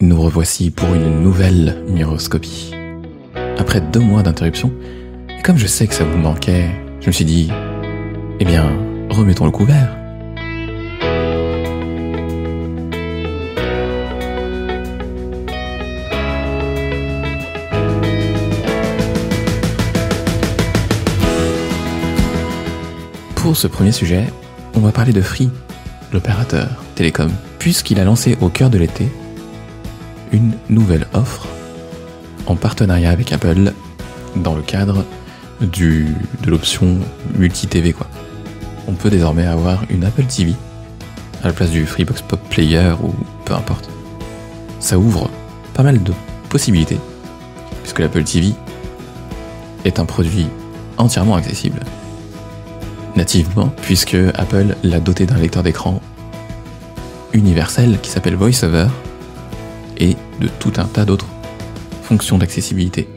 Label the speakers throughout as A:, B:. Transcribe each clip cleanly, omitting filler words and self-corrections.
A: Nous revoici pour une nouvelle Miroscopie. Après 2 mois d'interruption, et comme je sais que ça vous manquait, je me suis dit, eh bien, remettons le couvert. Pour ce premier sujet, on va parler de Free, l'opérateur télécom, puisqu'il a lancé au cœur de l'été une nouvelle offre en partenariat avec Apple dans le cadre de l'option multi-TV quoi. On peut désormais avoir une Apple TV à la place du Freebox Pop Player ou peu importe. Ça ouvre pas mal de possibilités puisque l'Apple TV est un produit entièrement accessible nativement puisque Apple l'a doté d'un lecteur d'écran universel qui s'appelle VoiceOver et de tout un tas d'autres fonctions d'accessibilité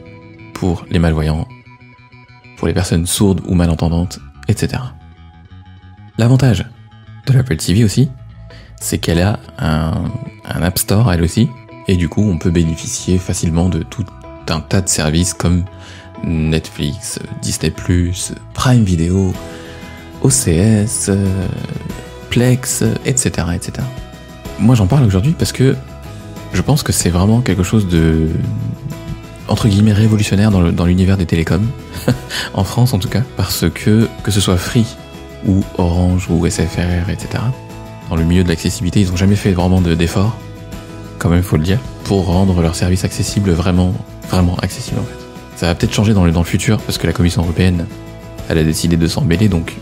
A: pour les malvoyants, pour les personnes sourdes ou malentendantes, etc. L'avantage de l'Apple TV aussi, c'est qu'elle a un App Store elle aussi, et du coup on peut bénéficier facilement de tout un tas de services comme Netflix, Disney+, Prime Video, OCS, Plex, etc., etc. Moi j'en parle aujourd'hui parce que je pense que c'est vraiment quelque chose de, entre guillemets, révolutionnaire dans l'univers des télécoms, en France en tout cas, parce que ce soit Free ou Orange ou SFR, etc., dans le milieu de l'accessibilité, ils n'ont jamais fait vraiment d'efforts, quand même faut le dire, pour rendre leur service accessible vraiment accessible en fait. Ça va peut-être changer dans le futur, parce que la Commission européenne, elle a décidé de s'en mêler, donc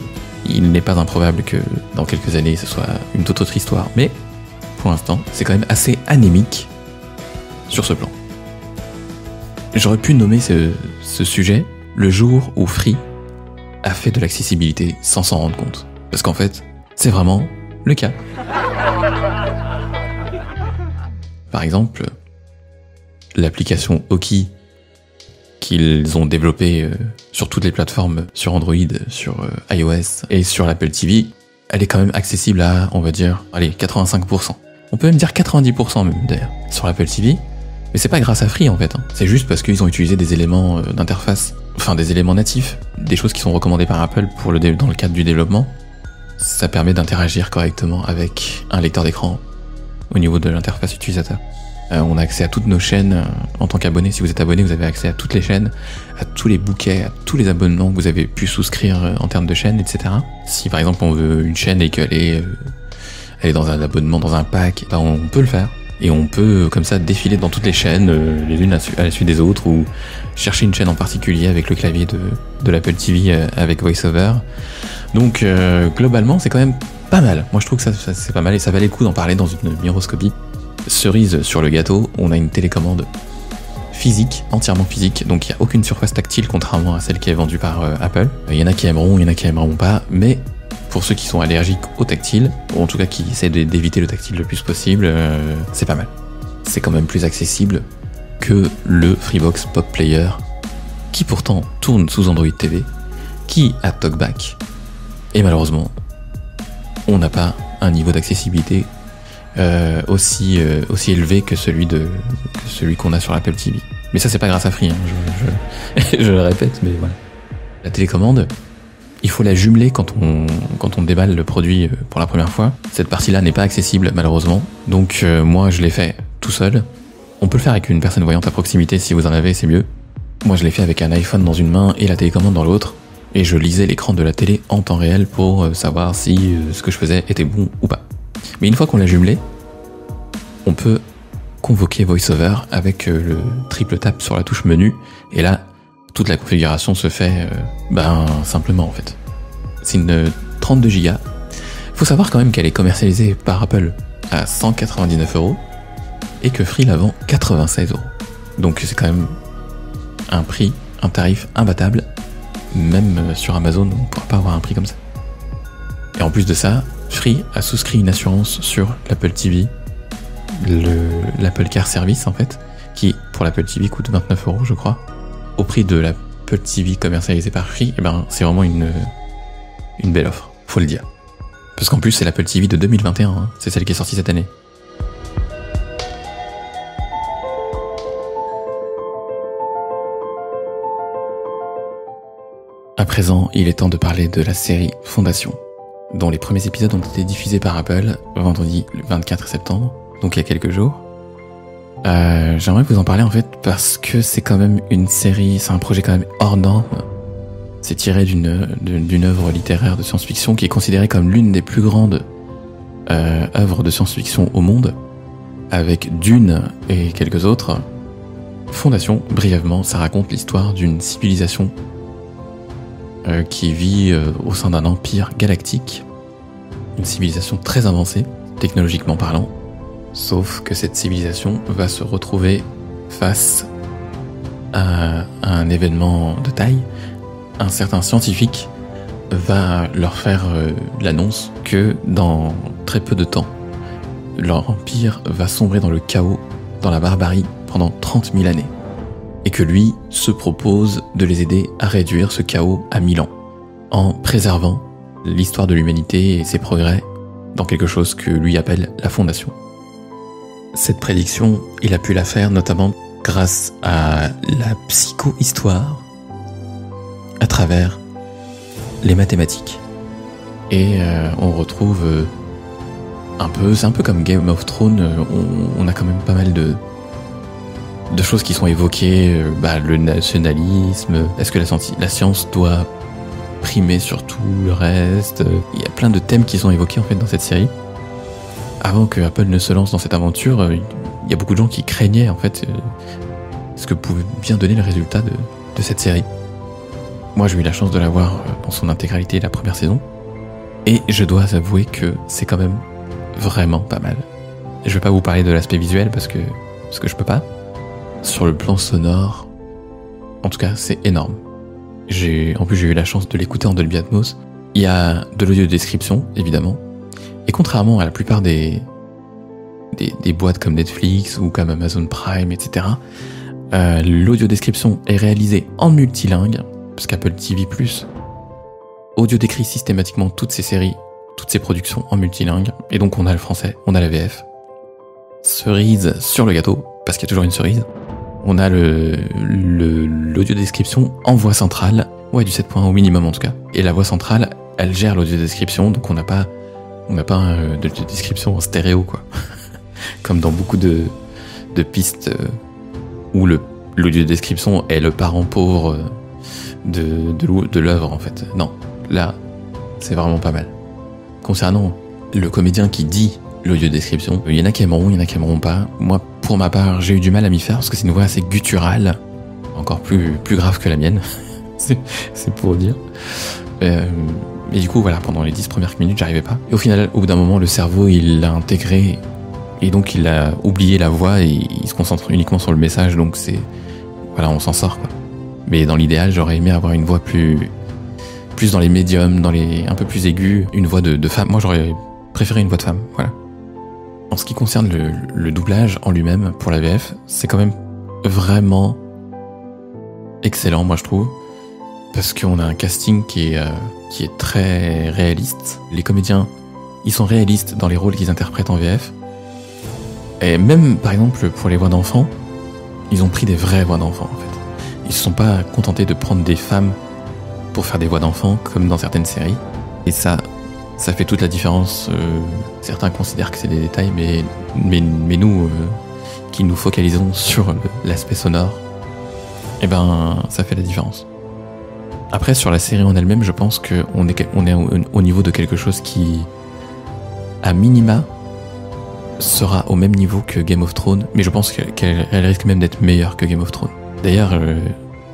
A: il n'est pas improbable que dans quelques années ce soit une toute autre histoire, mais pour l'instant, c'est quand même assez anémique sur ce plan. J'aurais pu nommer ce sujet le jour où Free a fait de l'accessibilité sans s'en rendre compte. Parce qu'en fait, c'est vraiment le cas. Par exemple, l'application Oki qu'ils ont développée sur toutes les plateformes, sur Android, sur iOS et sur l'Apple TV, elle est quand même accessible à, on va dire, allez, 85%. On peut même dire 90% même d'ailleurs, sur l'Apple TV. Mais c'est pas grâce à Free en fait, hein. C'est juste parce qu'ils ont utilisé des éléments d'interface, enfin des éléments natifs, des choses qui sont recommandées par Apple dans le cadre du développement. Ça permet d'interagir correctement avec un lecteur d'écran au niveau de l'interface utilisateur. On a accès à toutes nos chaînes en tant qu'abonné. Si vous êtes abonné, vous avez accès à toutes les chaînes, à tous les bouquets, à tous les abonnements que vous avez pu souscrire en termes de chaînes, etc. Si par exemple on veut une chaîne et qu'elle est dans un abonnement, dans un pack, ben on peut le faire. Et on peut comme ça défiler dans toutes les chaînes, les unes à la suite des autres, ou chercher une chaîne en particulier avec le clavier de l'Apple TV avec VoiceOver. Donc globalement c'est quand même pas mal. Moi je trouve que ça c'est pas mal et ça valait le coup d'en parler dans une Miroscopie. Cerise sur le gâteau, on a une télécommande physique, entièrement physique, donc il n'y a aucune surface tactile contrairement à celle qui est vendue par Apple. Il y en a qui aimeront, il y en a qui aimeront pas, mais pour ceux qui sont allergiques au tactile, ou en tout cas qui essaient d'éviter le tactile le plus possible, c'est pas mal. C'est quand même plus accessible que le Freebox Pop Player, qui pourtant tourne sous Android TV, qui a TalkBack, et malheureusement, on n'a pas un niveau d'accessibilité aussi élevé que celui qu'on a sur l'Apple TV. Mais ça c'est pas grâce à Free, hein, je le répète, mais voilà. La télécommande, il faut la jumeler quand on déballe le produit pour la première fois. Cette partie-là n'est pas accessible malheureusement, donc moi je l'ai fait tout seul. On peut le faire avec une personne voyante à proximité si vous en avez, c'est mieux. Moi je l'ai fait avec un iPhone dans une main et la télécommande dans l'autre, et je lisais l'écran de la télé en temps réel pour savoir si ce que je faisais était bon ou pas. Mais une fois qu'on l'a jumelé, on peut convoquer VoiceOver avec le triple tap sur la touche menu, et là, toute la configuration se fait simplement en fait. C'est une 32 Go. Faut savoir quand même qu'elle est commercialisée par Apple à 199 € et que Free la vend 96 €. Donc c'est quand même un tarif imbattable. Même sur Amazon, on ne pourra pas avoir un prix comme ça. Et en plus de ça, Free a souscrit une assurance sur l'Apple TV, l'Apple Car Service en fait, qui pour l'Apple TV coûte 29 € je crois. Au prix de l'Apple TV commercialisée par Free, c'est vraiment une belle offre, faut le dire. Parce qu'en plus c'est l'Apple TV de 2021, hein, c'est celle qui est sortie cette année. À présent, il est temps de parler de la série Fondation, dont les premiers épisodes ont été diffusés par Apple vendredi le 24 septembre, donc il y a quelques jours. J'aimerais vous en parler en fait parce que c'est quand même une série, c'est un projet quand même hors norme. C'est tiré d'une œuvre littéraire de science-fiction qui est considérée comme l'une des plus grandes œuvres de science-fiction au monde, avec Dune et quelques autres. Fondation, brièvement, ça raconte l'histoire d'une civilisation qui vit au sein d'un empire galactique, une civilisation très avancée, technologiquement parlant, sauf que cette civilisation va se retrouver face à un événement de taille. Un certain scientifique va leur faire l'annonce que dans très peu de temps, leur empire va sombrer dans le chaos, dans la barbarie, pendant 30 000 années. Et que lui se propose de les aider à réduire ce chaos à 1000 ans, en préservant l'histoire de l'humanité et ses progrès dans quelque chose que lui appelle la Fondation. Cette prédiction, il a pu la faire notamment grâce à la psycho-histoire, à travers les mathématiques. Et on retrouve c'est un peu comme Game of Thrones, on a quand même pas mal de choses qui sont évoquées, le nationalisme, est-ce que la science doit primer sur tout le reste, il y a plein de thèmes qui sont évoqués en fait dans cette série. Avant que Apple ne se lance dans cette aventure, il y a beaucoup de gens qui craignaient en fait ce que pouvait bien donner le résultat de cette série. Moi j'ai eu la chance de la voir dans son intégralité la première saison, et je dois avouer que c'est quand même vraiment pas mal. Je vais pas vous parler de l'aspect visuel parce que je peux pas. Sur le plan sonore, en tout cas c'est énorme. En plus j'ai eu la chance de l'écouter en Dolby Atmos. Il y a de l'audio description évidemment, et contrairement à la plupart des boîtes comme Netflix ou comme Amazon Prime, etc., l'audio description est réalisée en multilingue, parce qu'Apple TV+, audio décrit systématiquement toutes ses séries, toutes ses productions en multilingue, et donc on a le français, on a la VF. Cerise sur le gâteau, parce qu'il y a toujours une cerise, on a l'audio description en voix centrale, ouais, du 7 points au minimum en tout cas, et la voix centrale, elle gère l'audio description, donc on n'a pas de description en stéréo, quoi. Comme dans beaucoup de pistes où l'audio description est le parent pauvre de l'œuvre en fait. Non, là, c'est vraiment pas mal. Concernant le comédien qui dit l'audio description, il y en a qui aimeront, il y en a qui aimeront pas. Moi, pour ma part, j'ai eu du mal à m'y faire parce que c'est une voix assez gutturale, encore plus grave que la mienne. c'est pour dire. Et du coup, voilà, pendant les 10 premières minutes, j'arrivais pas. Et au final, au bout d'un moment, le cerveau, il l'a intégré, et donc il a oublié la voix, et il se concentre uniquement sur le message, donc voilà, on s'en sort, quoi. Mais dans l'idéal, j'aurais aimé avoir une voix plus dans les médiums, un peu plus aiguë, une voix de femme. Moi, j'aurais préféré une voix de femme, voilà. En ce qui concerne le doublage en lui-même, pour la VF, c'est quand même vraiment excellent, moi je trouve, parce qu'on a un casting qui est très réaliste. Les comédiens, ils sont réalistes dans les rôles qu'ils interprètent en VF. Et même, par exemple, pour les voix d'enfants, ils ont pris des vraies voix d'enfants, en fait. Ils se sont pas contentés de prendre des femmes pour faire des voix d'enfants, comme dans certaines séries. Et ça fait toute la différence. Certains considèrent que c'est des détails, mais nous, qui nous focalisons sur l'aspect sonore, eh ben, ça fait la différence. Après, sur la série en elle-même, je pense qu'on est au niveau de quelque chose qui, à minima, sera au même niveau que Game of Thrones, mais je pense qu'elle risque même d'être meilleure que Game of Thrones. D'ailleurs,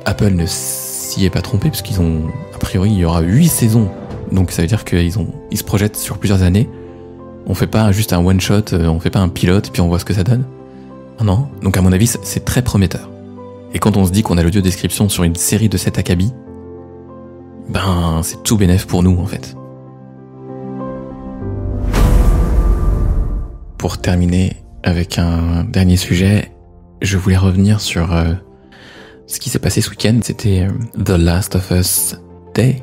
A: Apple ne s'y est pas trompé, parce a priori, il y aura 8 saisons. Donc ça veut dire qu'ils se projettent sur plusieurs années. On fait pas juste un one-shot, on fait pas un pilote, puis on voit ce que ça donne. Non. Donc à mon avis, c'est très prometteur. Et quand on se dit qu'on a l'audio description sur une série de 7 acabit, ben, c'est tout bénef pour nous, en fait. Pour terminer avec un dernier sujet, je voulais revenir sur ce qui s'est passé ce week-end. C'était The Last of Us Day.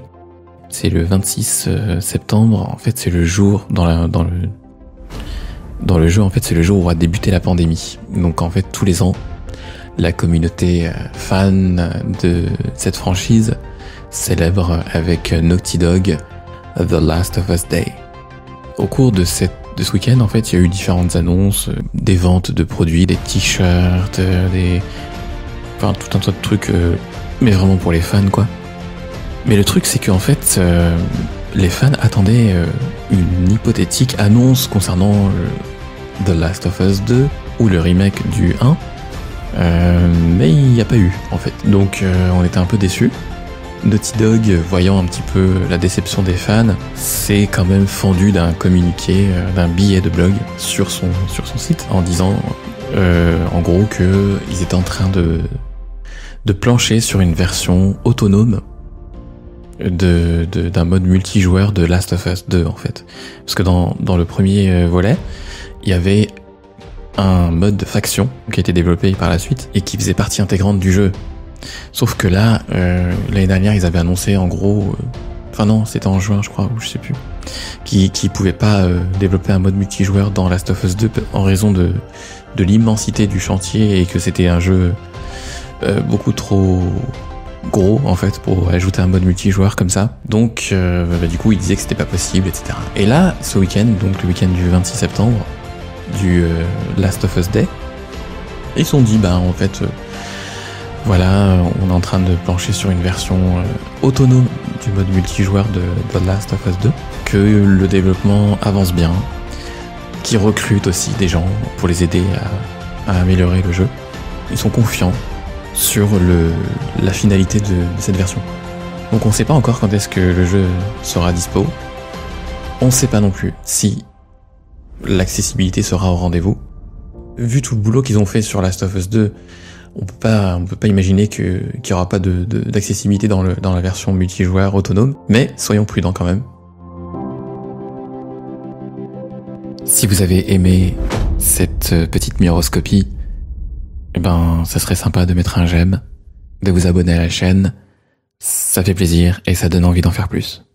A: C'est le 26 septembre. En fait, c'est le jour dans le jeu. En fait, c'est le jour où a débuté la pandémie. Donc, en fait, tous les ans, la communauté fan de cette franchise célèbre avec Naughty Dog, The Last of Us Day. Au cours de ce week-end, en fait, il y a eu différentes annonces, des ventes de produits, des t-shirts, enfin tout un tas de trucs, mais vraiment pour les fans, quoi. Mais le truc, c'est qu'en fait, les fans attendaient une hypothétique annonce concernant The Last of Us 2 ou le remake du 1, mais il n'y a pas eu, en fait. Donc on était un peu déçus. Naughty Dog, voyant un petit peu la déception des fans, s'est quand même fendu d'un communiqué, d'un billet de blog sur son site, en disant en gros qu'ils étaient en train de plancher sur une version autonome d'un mode multijoueur de Last of Us 2, en fait. Parce que dans le premier volet, il y avait un mode de faction qui a été développé par la suite et qui faisait partie intégrante du jeu. Sauf que là, l'année dernière, ils avaient annoncé en gros, enfin non, c'était en juin je crois, ou je sais plus, qui pouvaient pas développer un mode multijoueur dans Last of Us 2 en raison de l'immensité du chantier et que c'était un jeu beaucoup trop gros en fait pour ajouter un mode multijoueur comme ça. Donc du coup ils disaient que c'était pas possible, etc. Et là, ce week-end, donc le week-end du 26 septembre, du Last of Us Day, ils se sont dit en fait voilà, on est en train de plancher sur une version autonome du mode multijoueur de The Last of Us 2, que le développement avance bien, qu'ils recrutent aussi des gens pour les aider à améliorer le jeu. Ils sont confiants sur la finalité de cette version. Donc on sait pas encore quand est-ce que le jeu sera dispo. On sait pas non plus si l'accessibilité sera au rendez-vous. Vu tout le boulot qu'ils ont fait sur Last of Us 2, on peut pas imaginer qu'il y aura pas d'accessibilité dans la version multijoueur autonome, mais soyons prudents quand même. Si vous avez aimé cette petite miroscopie, ça serait sympa de mettre un j'aime, de vous abonner à la chaîne, ça fait plaisir et ça donne envie d'en faire plus.